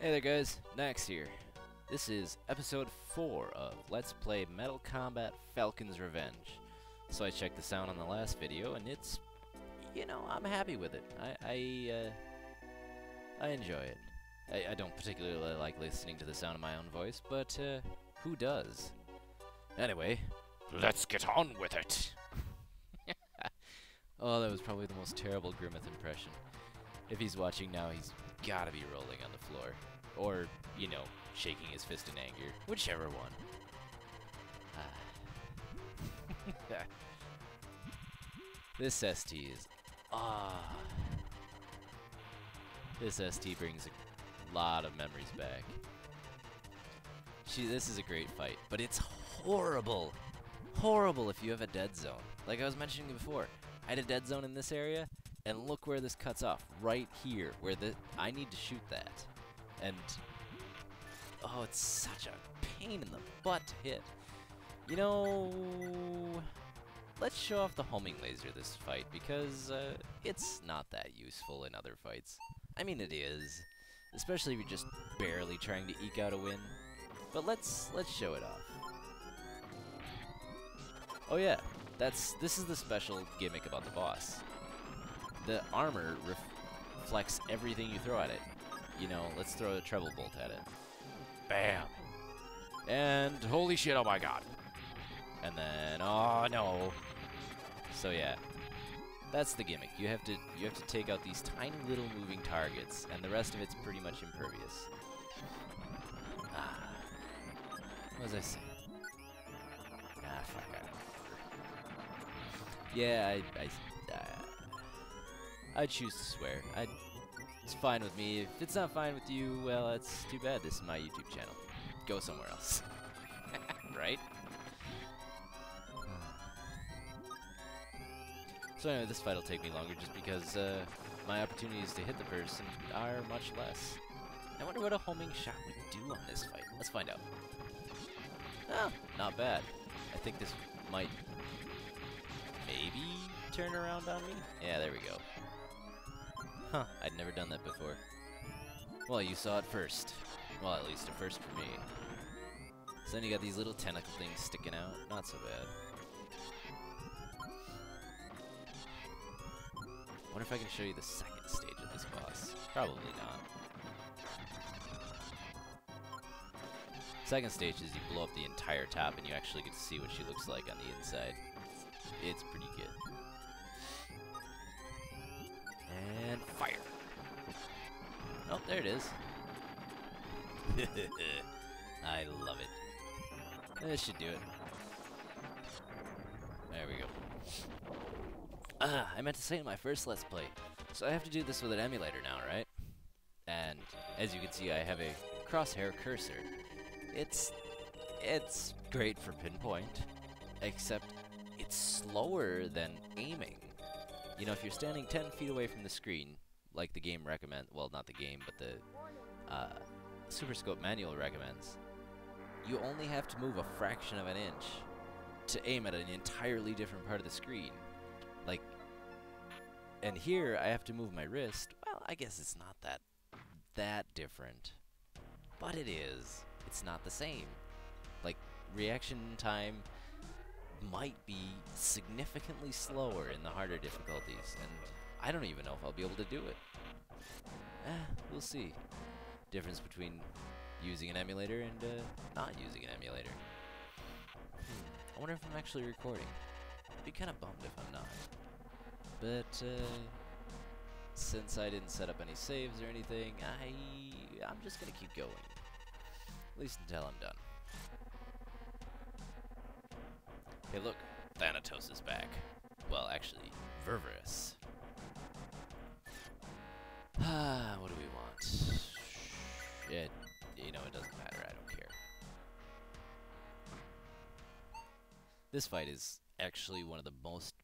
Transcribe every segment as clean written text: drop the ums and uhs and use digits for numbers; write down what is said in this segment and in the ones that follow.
Hey there guys, Nax here. This is episode 4 of Let's Play Metal Combat Falcon's Revenge. So I checked the sound on the last video and it's, I'm happy with it. I enjoy it. I don't particularly like listening to the sound of my own voice, but who does? Anyway, let's get on with it! Oh, that was probably the most terrible Grimmeth impression. If he's watching now, he's gotta be rolling on the floor. Or, shaking his fist in anger. Whichever one. This ST is... This ST brings a lot of memories back. This is a great fight, but it's horrible. Horrible if you have a dead zone. Like I was mentioning before, I had a dead zone in this area, and look where this cuts off. Right here, where I need to shoot that. And, oh, it's such a pain in the butt to hit. Let's show off the homing laser this fight, because it's not that useful in other fights. I mean, it is, especially if you're just barely trying to eke out a win. But let's show it off. Oh yeah, this is the special gimmick about the boss. The armor reflects everything you throw at it. Let's throw a treble bolt at it. Bam! And holy shit, oh my god! And then, oh no! So yeah, that's the gimmick. You have to take out these tiny little moving targets, and the rest of it's pretty much impervious. What was I saying? Fuck, I don't remember. Yeah, I choose to swear. It's fine with me. If it's not fine with you, well, that's too bad. This is my YouTube channel. Go somewhere else. Right? So anyway, this fight will take me longer just because my opportunities to hit the person are much less. I wonder what a homing shot would do on this fight. Let's find out. Oh, not bad. I think this might maybe turn around on me? Yeah, there we go. Huh, I'd never done that before. Well, you saw it first. Well, at least a first for me. So then you got these little tentacle things sticking out. Not so bad. Wonder if I can show you the second stage of this boss. Probably not. Second stage is you blow up the entire top and you actually get to see what she looks like on the inside. It's pretty good. And fire. Oh, there it is. I love it. This should do it. There we go. I meant to say in my first Let's Play. So I have to do this with an emulator now, right? And as you can see, I have a crosshair cursor. It's great for pinpoint, except it's slower than aiming. If you're standing 10 feet away from the screen, like the game recommends, well, not the game, but the Super Scope manual recommends, you only have to move a fraction of an inch to aim at an entirely different part of the screen. And here I have to move my wrist. Well, I guess it's not that different, but it is. It's not the same. Reaction time might be significantly slower in the harder difficulties, and I don't even know if I'll be able to do it. We'll see. Difference between using an emulator and not using an emulator. I wonder if I'm actually recording. I'd be kind of bummed if I'm not. But since I didn't set up any saves or anything, I'm just gonna keep going. At least until I'm done. Hey look, Thanatos is back. Well, actually, Ververus. What do we want? It doesn't matter, I don't care. This fight is actually one of the most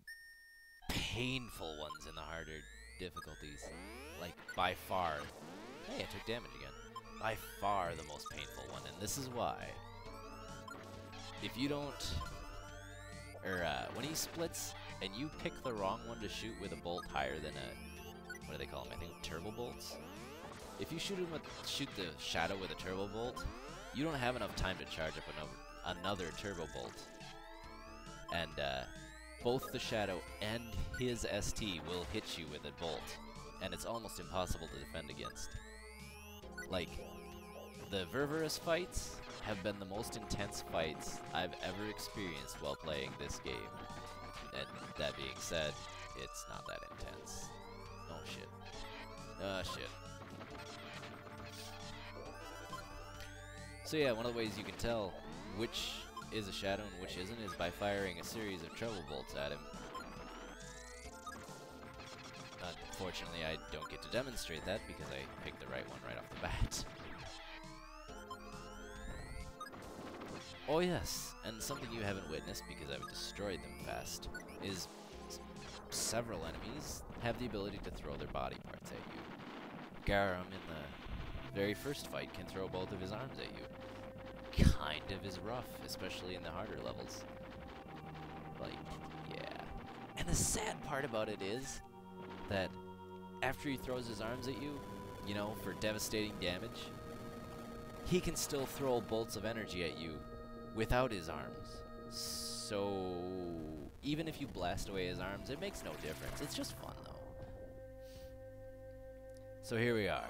painful ones in the harder difficulties. By far. Hey, I took damage again. By far the most painful one, and this is why. If you don't... when he splits, and you pick the wrong one to shoot with a bolt higher than a... What do they call them? I think turbo bolts? if you shoot the Shadow with a Turbo Bolt, you don't have enough time to charge up another Turbo Bolt. And both the Shadow and his ST will hit you with a bolt, and it's almost impossible to defend against. Like, the Ververus fights have been the most intense fights I've ever experienced while playing this game. And that being said, it's not that intense. Oh shit. Shit. So yeah, one of the ways you can tell which is a Shadow and which isn't is by firing a series of Trouble Bolts at him. Unfortunately, I don't get to demonstrate that because I picked the right one right off the bat. Oh yes, and something you haven't witnessed because I've destroyed them fast, is several enemies have the ability to throw their body parts at you. Garum in the very first fight can throw both of his arms at you. Kind of is rough, especially in the harder levels. Like, yeah. And the sad part about it is that after he throws his arms at you, you know, for devastating damage, he can still throw bolts of energy at you without his arms. So, even if you blast away his arms, it makes no difference. It's just fun, though. So here we are.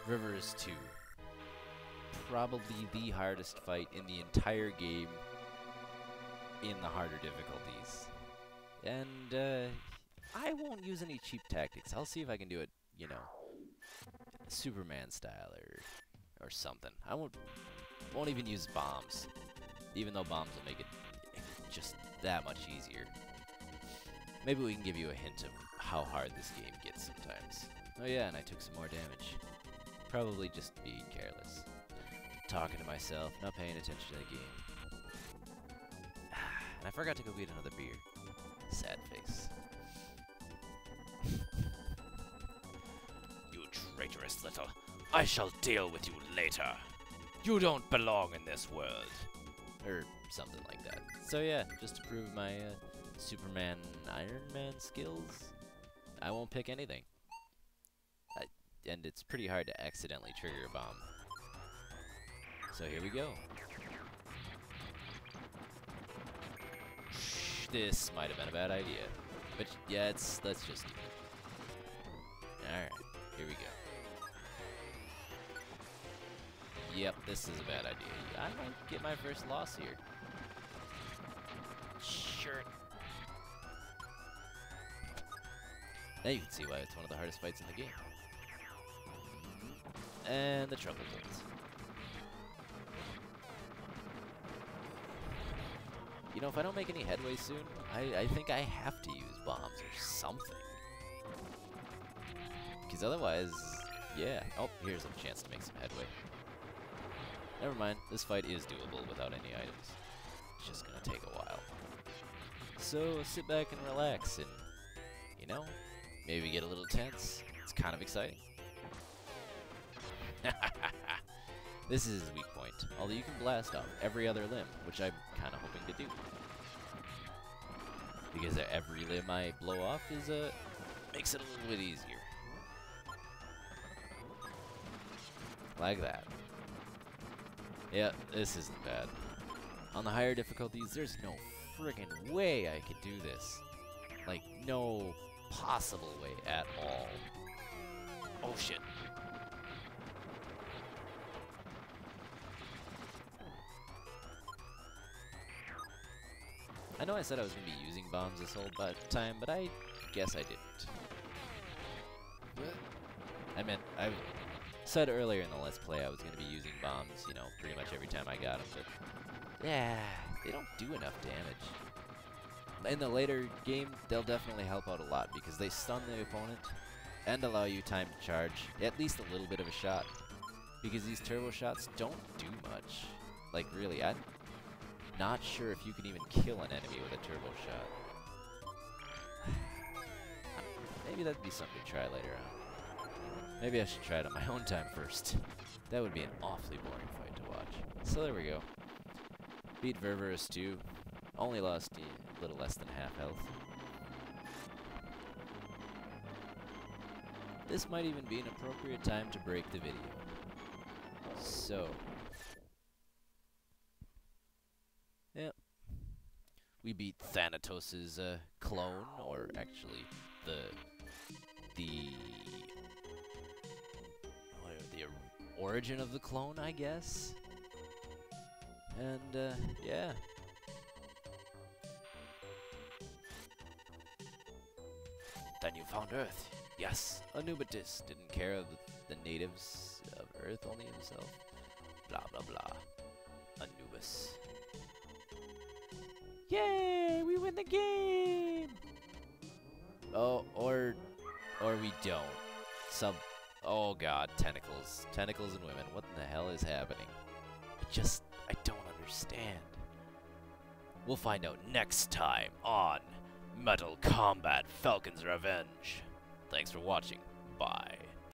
Ververus 2. Probably the hardest fight in the entire game in the harder difficulties. And, I won't use any cheap tactics. I'll see if I can do it, you know, Superman style or something. I won't even use bombs, even though bombs will make it just that much easier. Maybe we can give you a hint of how hard this game gets sometimes. Oh yeah, and I took some more damage. Probably just being careless. Talking to myself, not paying attention to the game. And I forgot to go get another beer. Sad face. You traitorous little... I shall deal with you later. You don't belong in this world. Or something like that. So yeah, just to prove my Superman, Iron Man skills, I won't pick anything. And it's pretty hard to accidentally trigger a bomb. So here we go. This might have been a bad idea. But yeah, let's just do it. Alright, here we go. Yep, this is a bad idea. I might get my first loss here. Sure. Now you can see why it's one of the hardest fights in the game. And the Trouble Bolt. You know, if I don't make any headway soon, I think I have to use bombs or something. Because otherwise, yeah. Oh, here's a chance to make some headway. Never mind, this fight is doable without any items. It's just gonna take a while. So, sit back and relax and, you know, maybe get a little tense. It's kind of exciting. This is his weak point, although you can blast off every other limb, which I'm kind of hoping to do. Because every limb I blow off is makes it a little bit easier. Like that. Yeah, this isn't bad. On the higher difficulties, there's no friggin' way I could do this. Like, no possible way at all. Oh shit. I know I said I was going to be using bombs this whole time, but I guess I didn't. I meant, I said earlier in the Let's Play I was going to be using bombs, you know, pretty much every time I got them, but yeah, they don't do enough damage. In the later game, they'll definitely help out a lot because they stun the opponent and allow you time to charge at least a little bit of a shot. Because these turbo shots don't do much. Like, really, I'm not sure if you can even kill an enemy with a turbo shot. Maybe that'd be something to try later on. Maybe I should try it on my own time first. That would be an awfully boring fight to watch. So there we go. Beat Ververus 2. Only lost a little less than half health. this might even be an appropriate time to break the video. So, yep, we beat Thanatos' clone, or actually the origin of the clone, I guess. And yeah. Then you found Earth. Yes, Anubitus didn't care of the natives of Earth, only himself. Blah blah blah. Anubis. Yay! We win the game. Oh, or we don't. Oh god, tentacles. Tentacles and women. What in the hell is happening? I don't understand. We'll find out next time on Metal Combat Falcon's Revenge. Thanks for watching. Bye.